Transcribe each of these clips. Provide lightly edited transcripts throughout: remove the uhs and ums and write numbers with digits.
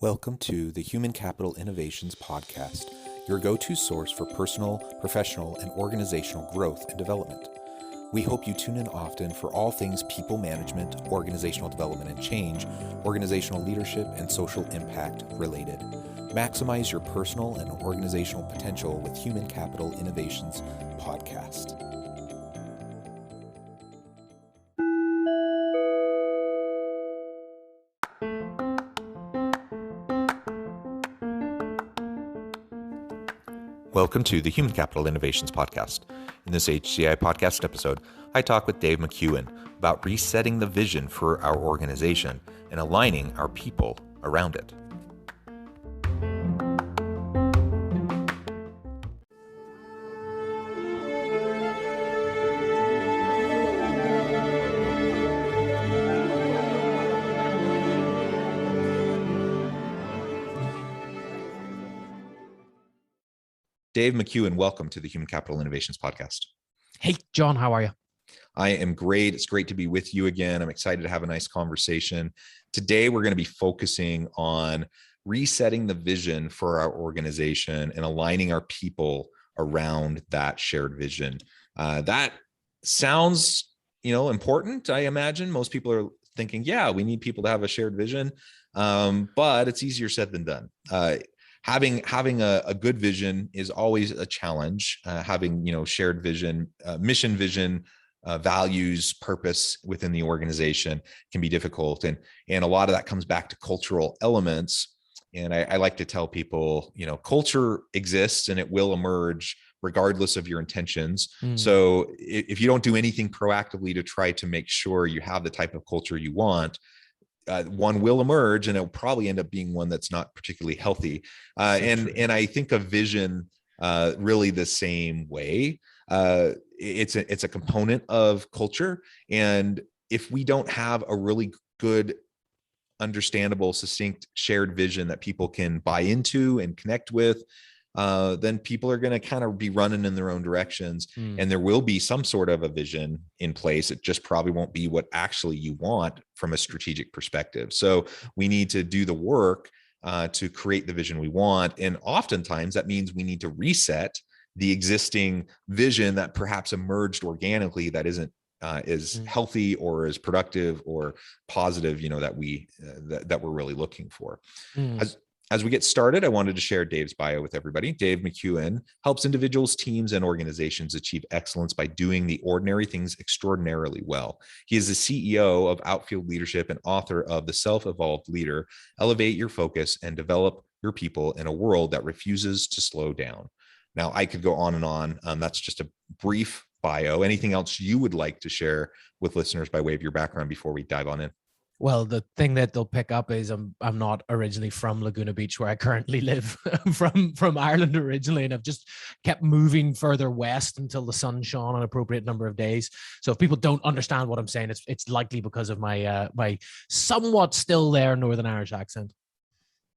Welcome to the Human Capital Innovations Podcast, your go-to source for personal, professional, and organizational growth and development. We hope you tune in often for all things people management, organizational development and change, organizational leadership, and social impact related. Maximize your personal and organizational potential with Human Capital Innovations Podcast. Welcome to the Human Capital Innovations Podcast. In this HCI podcast episode, I talk with Dave McEwen about resetting the vision for our organization and aligning our people around it. Dave McEwen, welcome to the Human Capital Innovations Podcast. Hey, John, how are you? I am great. It's great to be with you again. I'm excited to have a nice conversation. Today, we're going to be focusing on resetting the vision for our organization and aligning our people around that shared vision. That sounds, important. I imagine most people are thinking, yeah, we need people to have a shared vision, but it's easier said than done. Having a good vision is always a challenge. Having shared vision, mission vision, values, purpose within the organization can be difficult, and a lot of that comes back to cultural elements. And I like to tell people, culture exists and it will emerge regardless of your intentions. So if you don't do anything proactively to try to make sure you have the type of culture you want, one will emerge, and it'll probably end up being one that's not particularly healthy. And I think of vision really the same way. It's a component of culture, and if we don't have a really good, understandable, succinct, shared vision that people can buy into and connect with, then people are going to kind of be running in their own directions, and there will be some sort of a vision in place. It just probably won't be what actually you want from a strategic perspective. So we need to do the work to create the vision we want. And oftentimes that means we need to reset the existing vision that perhaps emerged organically that isn't as healthy or as productive or positive, that we're really looking for. As we get started, I wanted to share Dave's bio with everybody. Dave McEwen helps individuals, teams, and organizations achieve excellence by doing the ordinary things extraordinarily well. He is the CEO of Outfield Leadership and author of The Self-Evolved Leader, Elevate Your Focus and Develop Your People in a World That Refuses to Slow Down. Now, I could go on and on. That's just a brief bio. Anything else you would like to share with listeners by way of your background before we dive on in? Well, the thing that they'll pick up is I'm not originally from Laguna Beach, where I currently live. from Ireland originally, and I've just kept moving further west until the sun shone an appropriate number of days. So if people don't understand what I'm saying, it's likely because of my my somewhat still there Northern Irish accent.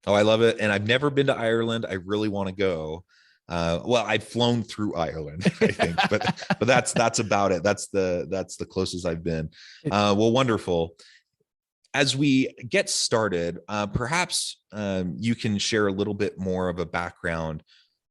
Oh, I love it. And I've never been to Ireland. I really want to go. Well, I've flown through Ireland, I think, but that's about it. That's the closest I've been. Well, wonderful. As we get started, perhaps you can share a little bit more of a background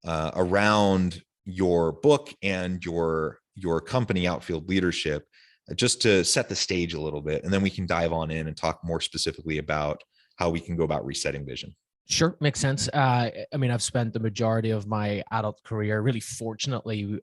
around your book and your company, Outfield Leadership, just to set the stage a little bit, and then we can dive on in and talk more specifically about how we can go about resetting vision. Sure, makes sense. I've spent the majority of my adult career, really fortunately,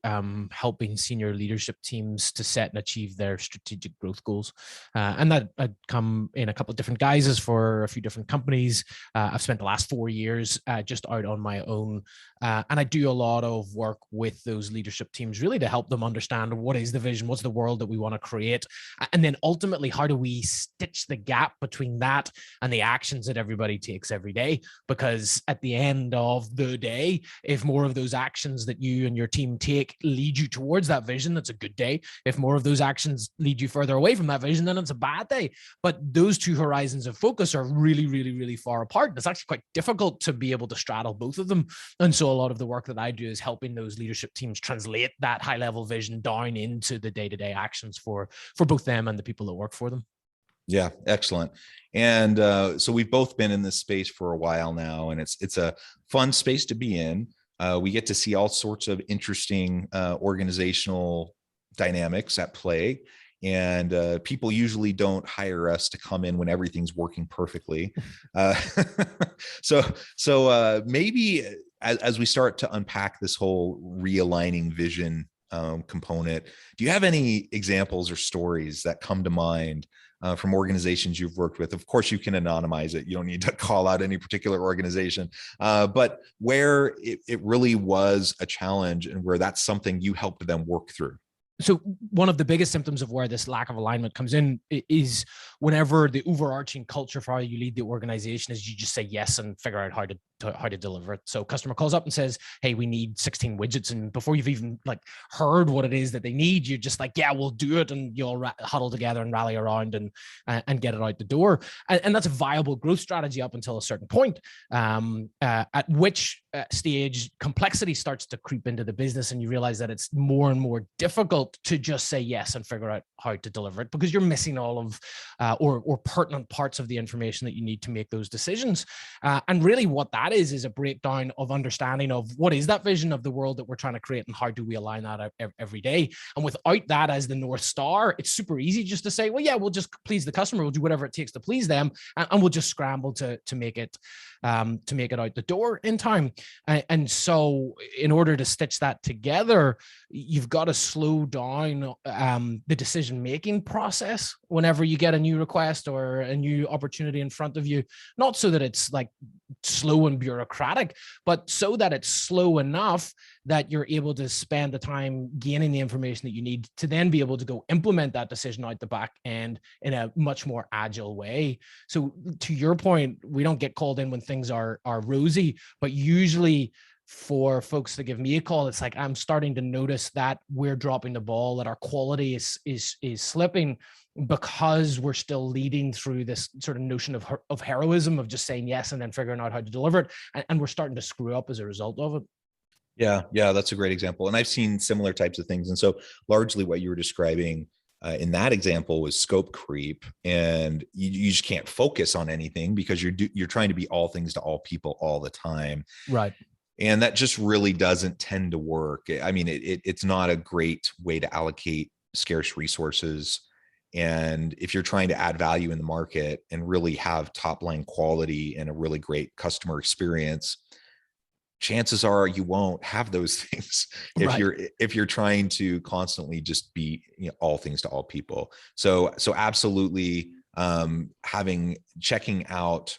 helping senior leadership teams to set and achieve their strategic growth goals. And that had come in a couple of different guises for a few different companies. I've spent the last 4 years just out on my own. And I do a lot of work with those leadership teams, really to help them understand what is the vision, what's the world that we want to create. And then ultimately, how do we stitch the gap between that and the actions that everybody takes every day? Because at the end of the day, if more of those actions that you and your team take lead you towards that vision, that's a good day. If more of those actions lead you further away from that vision, then it's a bad day. But those two horizons of focus are really, really, really far apart. It's actually quite difficult to be able to straddle both of them. And so a lot of the work that I do is helping those leadership teams translate that high level vision down into the day-to-day actions for both them and the people that work for them. Yeah, excellent. And so we've both been in this space for a while now, and it's a fun space to be in. We get to see all sorts of interesting organizational dynamics at play, and people usually don't hire us to come in when everything's working perfectly. Uh, so maybe as we start to unpack this whole realigning vision component, do you have any examples or stories that come to mind from organizations you've worked with? Of course, you can anonymize it. You don't need to call out any particular organization, but where it really was a challenge and where that's something you helped them work through. So one of the biggest symptoms of where this lack of alignment comes in is whenever the overarching culture for how you lead the organization is you just say yes and figure out how to deliver it. So customer calls up and says, hey, we need 16 widgets. And before you've even like heard what it is that they need, you're just like, yeah, we'll do it. And you'll huddle together and rally around and get it out the door. And that's a viable growth strategy up until a certain point, at which stage complexity starts to creep into the business. And you realize that it's more and more difficult to just say yes and figure out how to deliver it because you're missing all of or pertinent parts of the information that you need to make those decisions. And really what that is a breakdown of understanding of what is that vision of the world that we're trying to create and how do we align that every day. And without that as the North Star, it's super easy just to say, well, yeah, we'll just please the customer. We'll do whatever it takes to please them. And we'll just scramble to make it out the door in time. And so in order to stitch that together, you've got to slow down the decision-making process whenever you get a new request or a new opportunity in front of you, not so that it's like slow and bureaucratic, but so that it's slow enough that you're able to spend the time gaining the information that you need to then be able to go implement that decision out the back end in a much more agile way. So to your point, we don't get called in when things are rosy, but usually for folks that give me a call, it's like, I'm starting to notice that we're dropping the ball, that our quality is slipping because we're still leading through this sort of notion of heroism of just saying yes and then figuring out how to deliver it. And we're starting to screw up as a result of it. Yeah, that's a great example. And I've seen similar types of things. And so largely what you were describing in that example was scope creep, and you just can't focus on anything because you're trying to be all things to all people all the time. Right. And that just really doesn't tend to work. I mean, it's not a great way to allocate scarce resources. And if you're trying to add value in the market and really have top line quality and a really great customer experience, chances are you won't have those things if you're trying to constantly just be, all things to all people. So absolutely, checking out,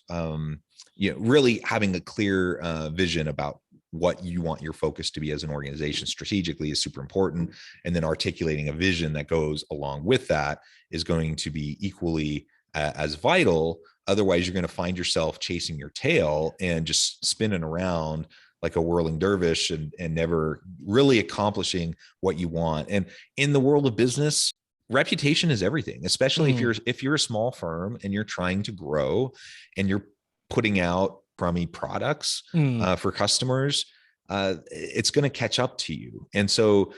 really having a clear vision about what you want your focus to be as an organization strategically is super important. And then articulating a vision that goes along with that is going to be equally as vital. Otherwise, you're going to find yourself chasing your tail and just spinning around like a whirling dervish and never really accomplishing what you want. And in the world of business, reputation is everything, especially if you're a small firm and you're trying to grow and you're putting out crummy products for customers, it's going to catch up to you. And so,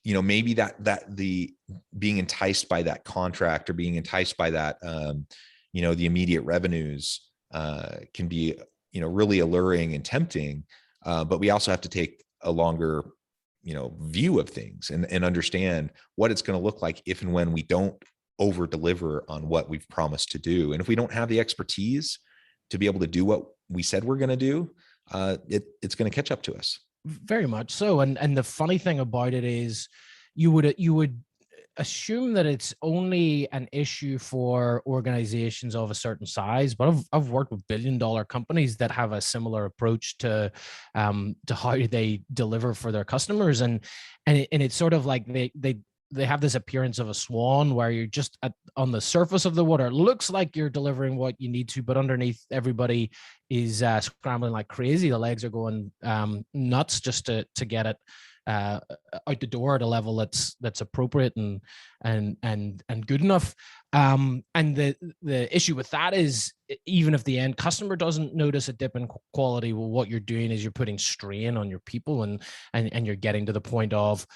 maybe that the being enticed by that contract or being enticed by that, the immediate revenues can be, really alluring and tempting. But we also have to take a longer, view of things and understand what it's going to look like if and when we don't over deliver on what we've promised to do. And if we don't have the expertise to be able to do what we said we're going to do, it's going to catch up to us. Very much so. And the funny thing about it is you would assume that it's only an issue for organizations of a certain size, but I've worked with billion-dollar companies that have a similar approach to how they deliver for their customers, and it's sort of like they have this appearance of a swan where you're just on the surface of the water. It looks like you're delivering what you need to, but underneath everybody is scrambling like crazy. The legs are going nuts just to get it out the door at a level that's appropriate and good enough. And the issue with that is, even if the end customer doesn't notice a dip in quality, well, what you're doing is you're putting strain on your people, and you're getting to the point of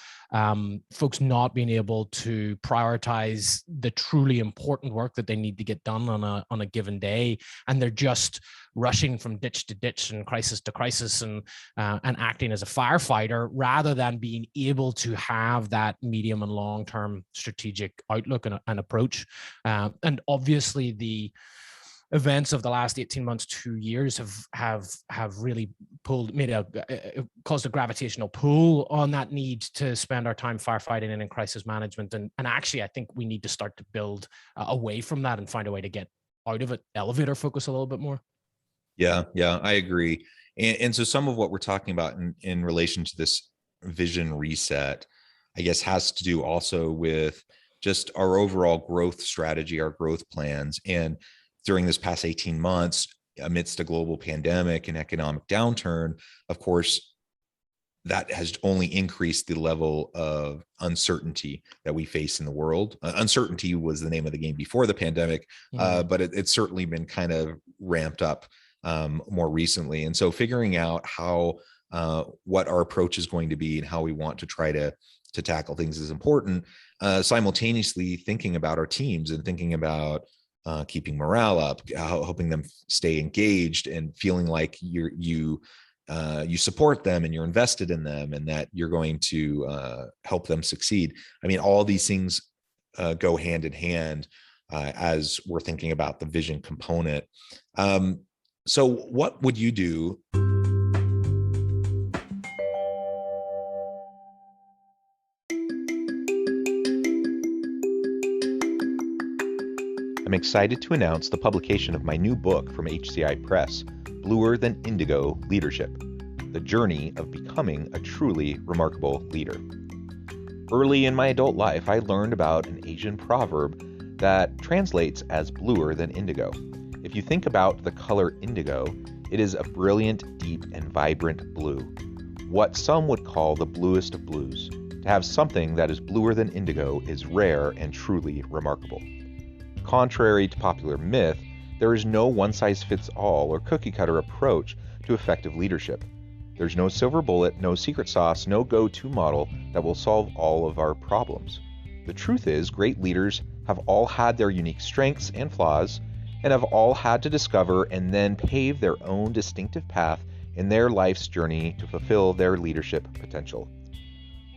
folks not being able to prioritize the truly important work that they need to get done on a given day, and they're just rushing from ditch to ditch and crisis to crisis, and acting as a firefighter rather than being able to have that medium and long term strategic outlook and approach. And obviously, the events of the last 18 months, 2 years have really caused a gravitational pull on that need to spend our time firefighting and in crisis management. And actually, I think we need to start to build away from that and find a way to get out of it, elevate our focus a little bit more. Yeah, I agree. And so some of what we're talking about in relation to this vision reset, I guess, has to do also with just our overall growth strategy, our growth plans. And during this past 18 months, amidst a global pandemic and economic downturn, of course, that has only increased the level of uncertainty that we face in the world. Uncertainty was the name of the game before the pandemic, but it's certainly been kind of ramped up more recently. And so figuring out how what our approach is going to be and how we want to try to tackle things is important. Simultaneously thinking about our teams and thinking about keeping morale up, helping them stay engaged and feeling like you support them and you're invested in them and that you're going to help them succeed. I mean, all these things go hand in hand as we're thinking about the vision component. So what would you do? I'm excited to announce the publication of my new book from HCI Press, Bluer Than Indigo Leadership: The Journey of Becoming a Truly Remarkable Leader. Early in my adult life, I learned about an Asian proverb that translates as bluer than indigo. If you think about the color indigo, it is a brilliant, deep, and vibrant blue, what some would call the bluest of blues. To have something that is bluer than indigo is rare and truly remarkable. Contrary to popular myth, there is no one-size-fits-all or cookie-cutter approach to effective leadership. There's no silver bullet, no secret sauce, no go-to model that will solve all of our problems. The truth is, great leaders have all had their unique strengths and flaws, and have all had to discover and then pave their own distinctive path in their life's journey to fulfill their leadership potential.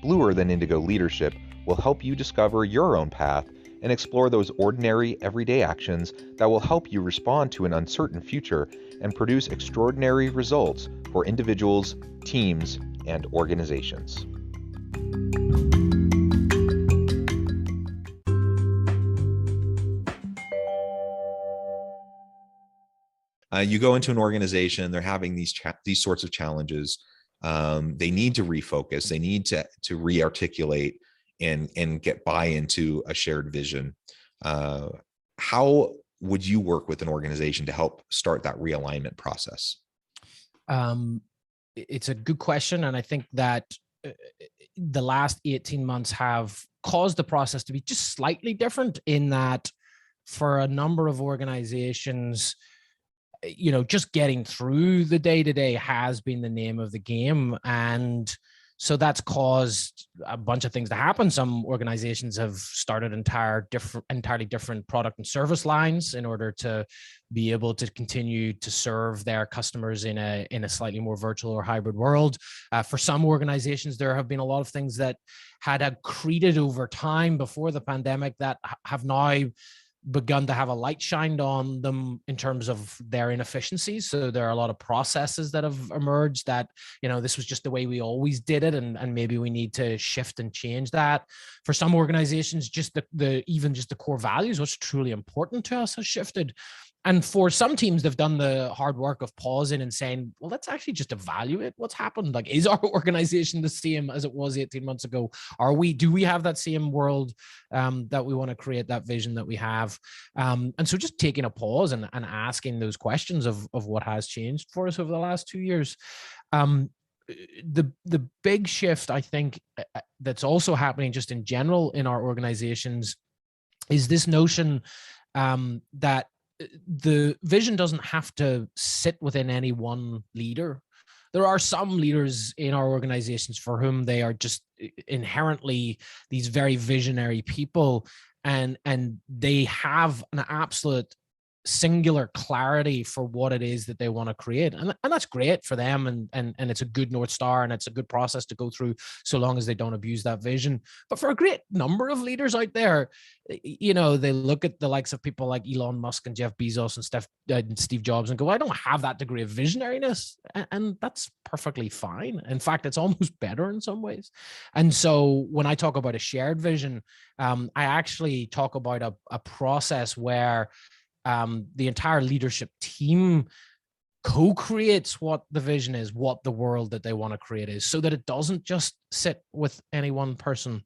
Bluer Than Indigo Leadership will help you discover your own path and explore those ordinary, everyday actions that will help you respond to an uncertain future and produce extraordinary results for individuals, teams, and organizations. You go into an organization, they're having these sorts of challenges. They need to refocus. They need to re-articulate and get buy-in to a shared vision. How would you work with an organization to help start that realignment process? It's a good question. And I think that the last 18 months have caused the process to be just slightly different, in that for a number of organizations, just getting through the day-to-day has been the name of the game. And so that's caused a bunch of things to happen. Some organizations have started entirely different product and service lines in order to be able to continue to serve their customers in a slightly more virtual or hybrid world. For some organizations, there have been a lot of things that had accreted over time before the pandemic that have now begun to have a light shined on them in terms of their inefficiencies. So there are a lot of processes that have emerged that, this was just the way we always did it, and maybe we need to shift and change that. For some organizations, just the core values, what's truly important to us, has shifted. And for some teams, they've done the hard work of pausing and saying, well, let's actually just evaluate what's happened. Like, is our organization the same as it was 18 months ago? Do we have that same world that we want to create, that vision that we have? And so just taking a pause and asking those questions of what has changed for us over the last 2 years. The big shift, I think, that's also happening just in general in our organizations is this notion that the vision doesn't have to sit within any one leader. There are some leaders in our organizations for whom they are just inherently these very visionary people, and they have an absolute singular clarity for what it is that they want to create, and that's great for them, and it's a good North Star, and it's a good process to go through, so long as they don't abuse that vision. But for a great number of leaders out there, you know, they look at the likes of people like Elon Musk and Jeff Bezos and Steve Jobs and go, I don't have that degree of visionariness, and that's perfectly fine. In fact, it's almost better in some ways. And so when I talk about a shared vision, I actually talk about a process where the entire leadership team co-creates what the vision is, what the world that they want to create is, so that it doesn't just sit with any one person.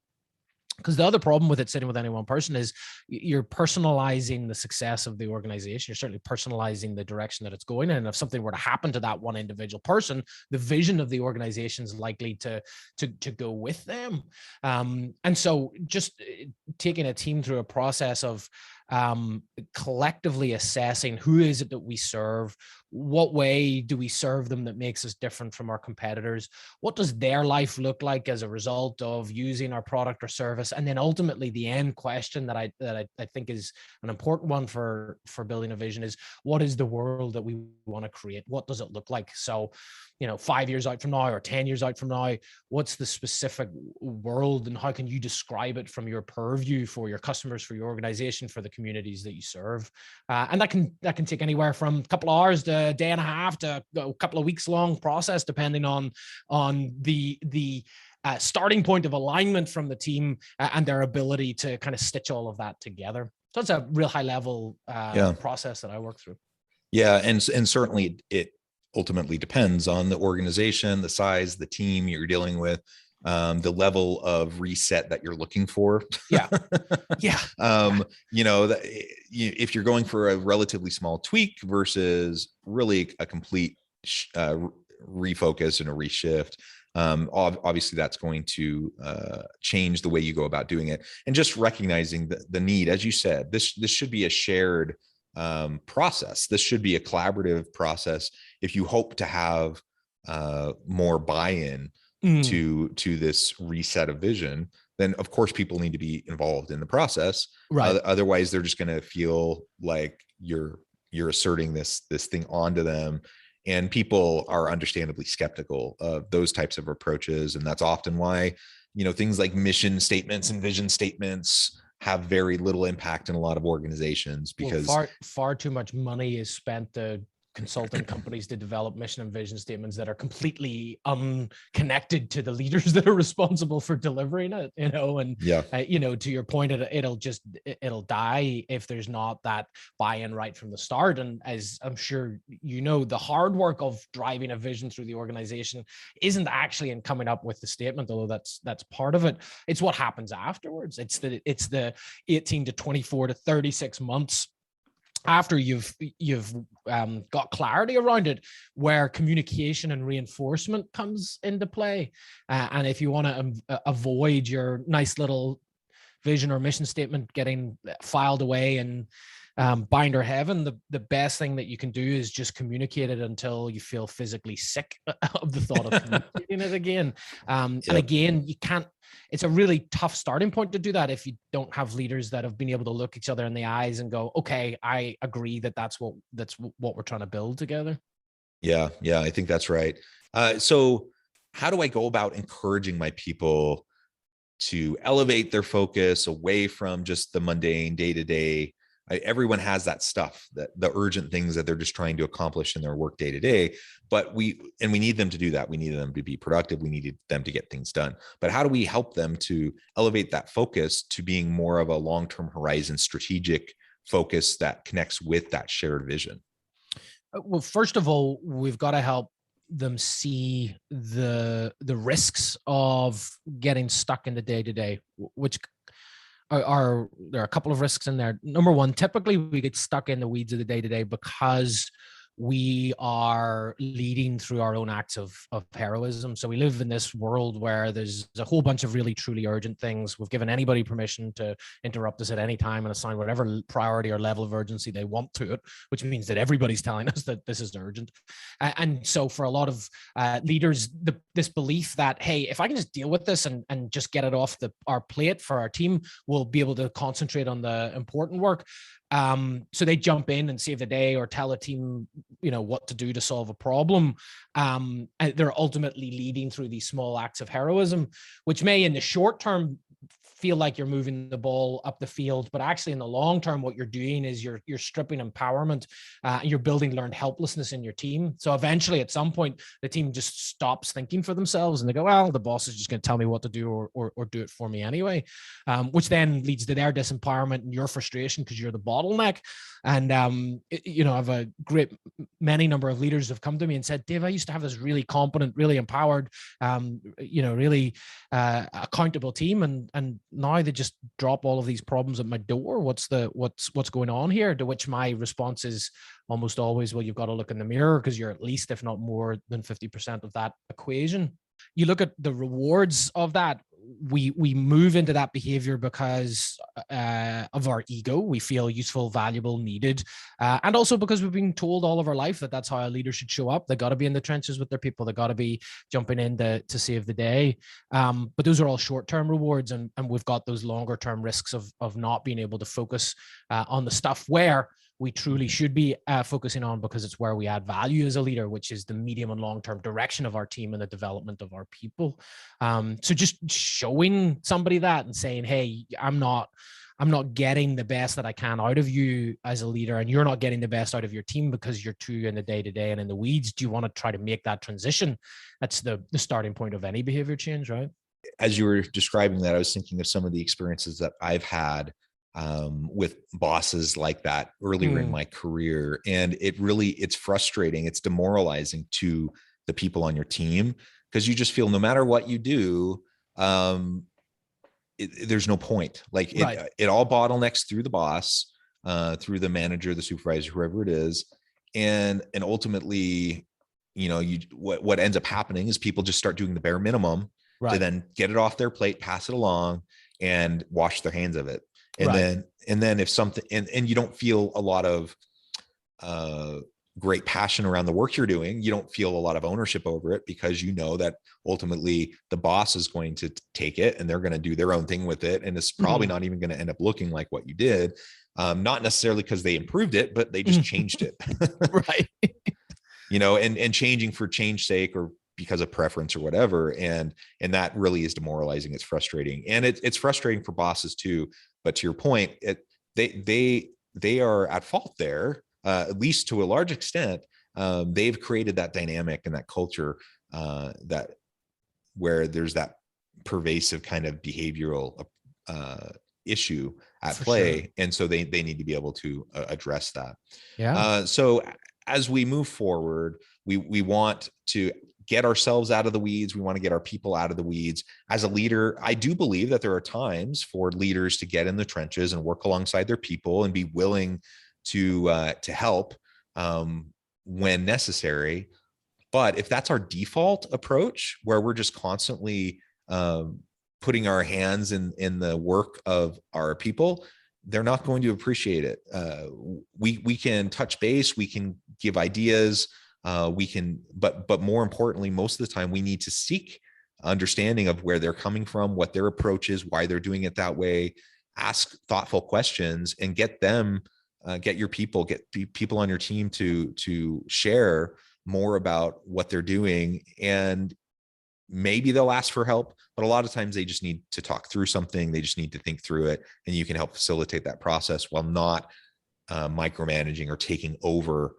Because the other problem with it sitting with any one person is you're personalizing the success of the organization. You're certainly personalizing the direction that it's going in. And if something were to happen to that one individual person, the vision of the organization is likely to go with them. And so just taking a team through a process of collectively assessing who is it that we serve, what way do we serve them that makes us different from our competitors, what does their life look like as a result of using our product or service, and then ultimately the end question that I think is an important one for building a vision is, what is the world that we want to create? What does it look like? So, you know, 5 years out from now or 10 years out from now, what's the specific world, and how can you describe it from your purview for your customers, for your organization, for the communities that you serve? And that can take anywhere from a couple of hours to a day and a half to a couple of weeks long process, depending on the starting point of alignment from the team and their ability to kind of stitch all of that together. So it's a real high level process that I work through. Yeah, and certainly it ultimately depends on the organization, the size, the team you're dealing with, the level of reset that you're looking for. Yeah. You know, if you're going for a relatively small tweak versus really a complete refocus and a reshift, obviously that's going to change the way you go about doing it. And just recognizing the need, as you said, this should be a shared process. This should be a collaborative process. If you hope to have more buy-in to this reset of vision, then of course people need to be involved in the process. Right. Otherwise, they're just going to feel like you're asserting this thing onto them. And people are understandably skeptical of those types of approaches. And that's often why, you know, things like mission statements and vision statements have very little impact in a lot of organizations, because far too much money is spent consulting companies to develop mission and vision statements that are completely unconnected to the leaders that are responsible for delivering it, you know. And you know, to your point, it'll die if there's not that buy-in right from the start. And as I'm sure you know, the hard work of driving a vision through the organization isn't actually in coming up with the statement, although that's part of it. It's what happens afterwards. It's the 18 to 24 to 36 months after you've got clarity around it, where communication and reinforcement comes into play. And if you want to avoid your nice little vision or mission statement getting filed away and binder heaven, the best thing that you can do is just communicate it until you feel physically sick of the thought of communicating it again. And again, you can't, it's a really tough starting point to do that if you don't have leaders that have been able to look each other in the eyes and go, okay, I agree that's what we're trying to build together. Yeah, I think that's right. So how do I go about encouraging my people to elevate their focus away from just the mundane day-to-day? Everyone has that stuff, that the urgent things that they're just trying to accomplish in their work day to day, but we need them to do that. We need them to be productive. We needed them to get things done. But how do we help them to elevate that focus to being more of a long-term horizon strategic focus that connects with that shared vision? Well, first of all, we've got to help them see the risks of getting stuck in the day-to-day, which there are a couple of risks in there. Number one, typically we get stuck in the weeds of the day-to-day because we are leading through our own acts of heroism. So we live in this world where there's a whole bunch of really truly urgent things. We've given anybody permission to interrupt us at any time and assign whatever priority or level of urgency they want to it, which means that everybody's telling us that this is urgent. And so for a lot of leaders, this belief that, hey, if I can just deal with this and just get it off our plate for our team, we'll be able to concentrate on the important work. So they jump in and save the day or tell a team, what to do to solve a problem. And they're ultimately leading through these small acts of heroism, which may in the short term feel like you're moving the ball up the field, but actually in the long term, what you're doing is you're stripping empowerment, and you're building learned helplessness in your team. So eventually at some point, the team just stops thinking for themselves and they go, well, the boss is just going to tell me what to do or do it for me anyway, which then leads to their disempowerment and your frustration because you're the bottleneck. And, I have a many number of leaders have come to me and said, Dave, I used to have this really competent, really empowered, really accountable team. And now they just drop all of these problems at my door. What's going on here? To which my response is almost always, well, you've got to look in the mirror because you're at least, if not more than 50% of that equation. You look at the rewards of that. We move into that behavior because of our ego. We feel useful, valuable, needed, and also because we've been told all of our life that that's how a leader should show up. They got to be in the trenches with their people. They got to be jumping in to save the day. But those are all short-term rewards, and we've got those longer-term risks of not being able to focus on the stuff where we truly should be focusing on, because it's where we add value as a leader, which is the medium and long-term direction of our team and the development of our people. So just showing somebody that and saying, hey, I'm not getting the best that I can out of you as a leader, and you're not getting the best out of your team because you're too in the day-to-day and in the weeds. Do you want to try to make that transition? That's the starting point of any behavior change, right? As you were describing that, I was thinking of some of the experiences that I've had with bosses like that earlier in my career. And it's frustrating. It's demoralizing to the people on your team, because you just feel no matter what you do, there's no point. Like it all bottlenecks through the boss, through the manager, the supervisor, whoever it is. And ultimately, what ends up happening is people just start doing the bare minimum to then get it off their plate, pass it along, and wash their hands of it. And then if something, and you don't feel a lot of great passion around the work you're doing, you don't feel a lot of ownership over it, because you know that ultimately the boss is going to take it and they're going to do their own thing with it. And it's probably not even going to end up looking like what you did. Not necessarily because they improved it, but they just changed it. Right. And changing for change's sake, or because of preference or whatever. And that really is demoralizing. It's frustrating. And it's frustrating for bosses too. But to your point, they are at fault there, at least to a large extent. They've created that dynamic and that culture that where there's that pervasive kind of behavioral issue at play. Sure. And so they need to be able to address that. Yeah. So as we move forward, we want to get ourselves out of the weeds. We want to get our people out of the weeds. As a leader, I do believe that there are times for leaders to get in the trenches and work alongside their people and be willing to help when necessary. But if that's our default approach, where we're just constantly putting our hands in the work of our people, they're not going to appreciate it. We can touch base, we can give ideas, but more importantly, most of the time we need to seek understanding of where they're coming from, what their approach is, why they're doing it that way, ask thoughtful questions, and get your people, get people on your team to share more about what they're doing. And maybe they'll ask for help, but a lot of times they just need to talk through something. They just need to think through it, and you can help facilitate that process while not micromanaging or taking over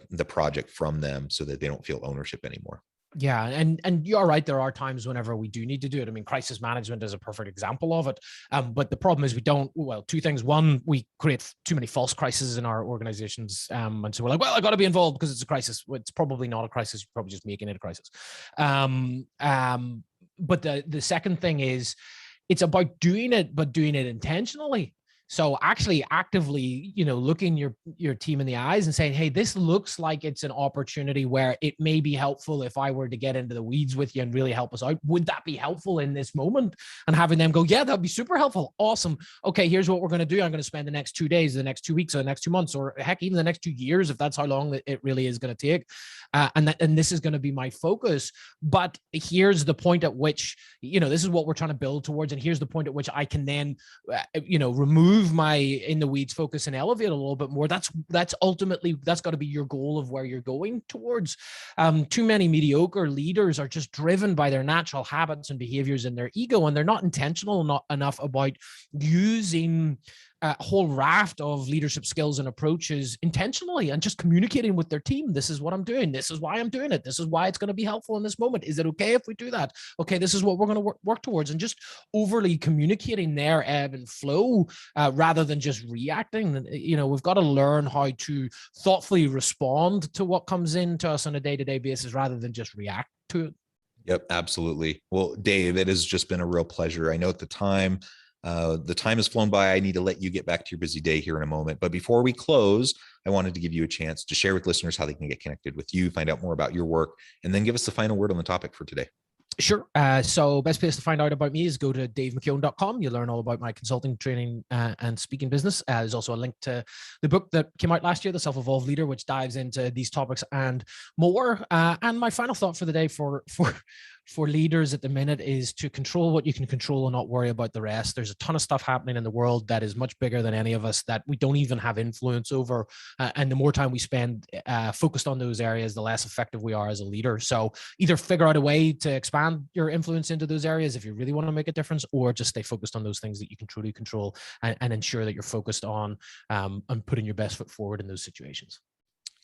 the project from them, so that they don't feel ownership anymore. Yeah. And you're right. There are times whenever we do need to do it. I mean, crisis management is a perfect example of it. But the problem is two things. One, we create too many false crises in our organizations. And so we're like, well, I got to be involved because it's a crisis. Well, it's probably not a crisis. You're probably just making it a crisis. But the second thing is, it's about doing it, but doing it intentionally. So actually actively, looking your team in the eyes and saying, hey, this looks like it's an opportunity where it may be helpful if I were to get into the weeds with you and really help us out. Would that be helpful in this moment? And having them go, yeah, that'd be super helpful. Awesome. Okay, here's what we're going to do. I'm going to spend the next 2 days, the next 2 weeks, or the next 2 months, or heck, even the next 2 years, if that's how long it really is going to take. And this is going to be my focus. But here's the point at which, this is what we're trying to build towards. And here's the point at which I can then, remove my in the weeds focus and elevate a little bit more. That's ultimately, that's got to be your goal of where you're going towards. Too many mediocre leaders are just driven by their natural habits and behaviors and their ego, and they're not intentional not enough about using a whole raft of leadership skills and approaches intentionally and just communicating with their team. This is what I'm doing. This is why I'm doing it. This is why it's going to be helpful in this moment. Is it okay if we do that? Okay, this is what we're going to work towards, and just overly communicating their ebb and flow rather than just reacting. We've got to learn how to thoughtfully respond to what comes into us on a day-to-day basis rather than just react to it. Yep, absolutely. Well, Dave, it has just been a real pleasure. I know at the time has flown by. I need to let you get back to your busy day here in a moment. But before we close, I wanted to give you a chance to share with listeners how they can get connected with you, find out more about your work, and then give us the final word on the topic for today. Sure. So best place to find out about me is go to davemckeown.com. You'll learn all about my consulting, training, and speaking business. There's also a link to the book that came out last year, The Self-Evolved Leader, which dives into these topics and more. And my final thought for the day for leaders at the minute is to control what you can control and not worry about the rest. There's a ton of stuff happening in the world that is much bigger than any of us that we don't even have influence over. And the more time we spend focused on those areas, the less effective we are as a leader. So either figure out a way to expand your influence into those areas if you really want to make a difference, or just stay focused on those things that you can truly control and ensure that you're focused on putting your best foot forward in those situations.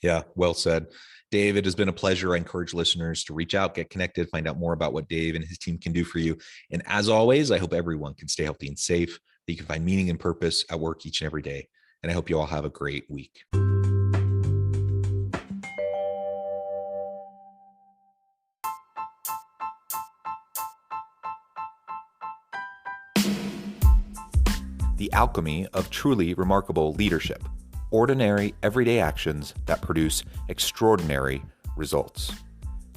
Yeah, well said. Dave, it has been a pleasure. I encourage listeners to reach out, get connected, find out more about what Dave and his team can do for you. And as always, I hope everyone can stay healthy and safe, that you can find meaning and purpose at work each and every day. And I hope you all have a great week. The alchemy of truly remarkable leadership. Ordinary, everyday actions that produce extraordinary results.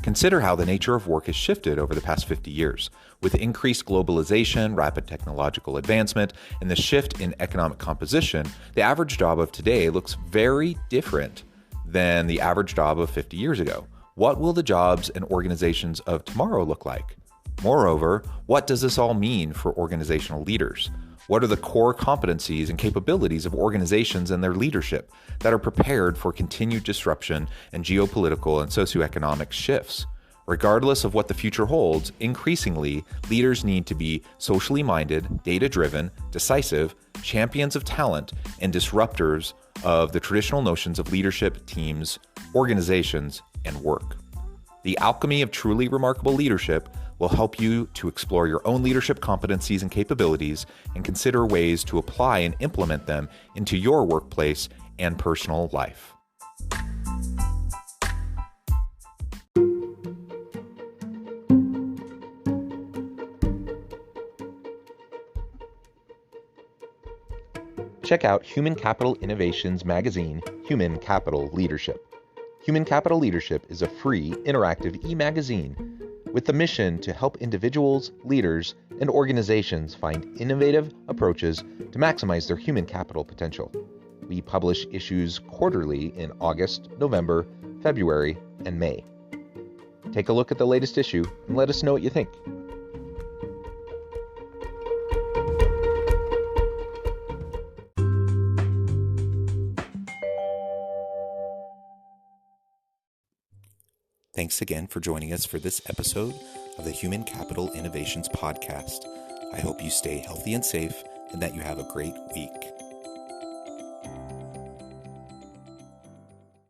Consider how the nature of work has shifted over the past 50 years. With increased globalization, rapid technological advancement, and the shift in economic composition, the average job of today looks very different than the average job of 50 years ago. What will the jobs and organizations of tomorrow look like? Moreover, what does this all mean for organizational leaders? What are the core competencies and capabilities of organizations and their leadership that are prepared for continued disruption and geopolitical and socioeconomic shifts? Regardless of what the future holds, increasingly, leaders need to be socially minded, data-driven, decisive, champions of talent, and disruptors of the traditional notions of leadership, teams, organizations, and work. The alchemy of truly remarkable leadership will help you to explore your own leadership competencies and capabilities and consider ways to apply and implement them into your workplace and personal life. Check out Human Capital Innovations magazine, Human Capital Leadership. Human Capital Leadership is a free, interactive e-magazine with the mission to help individuals, leaders, and organizations find innovative approaches to maximize their human capital potential. We publish issues quarterly in August, November, February, and May. Take a look at the latest issue and let us know what you think. Thanks again for joining us for this episode of the Human Capital Innovations Podcast. I hope you stay healthy and safe and that you have a great week.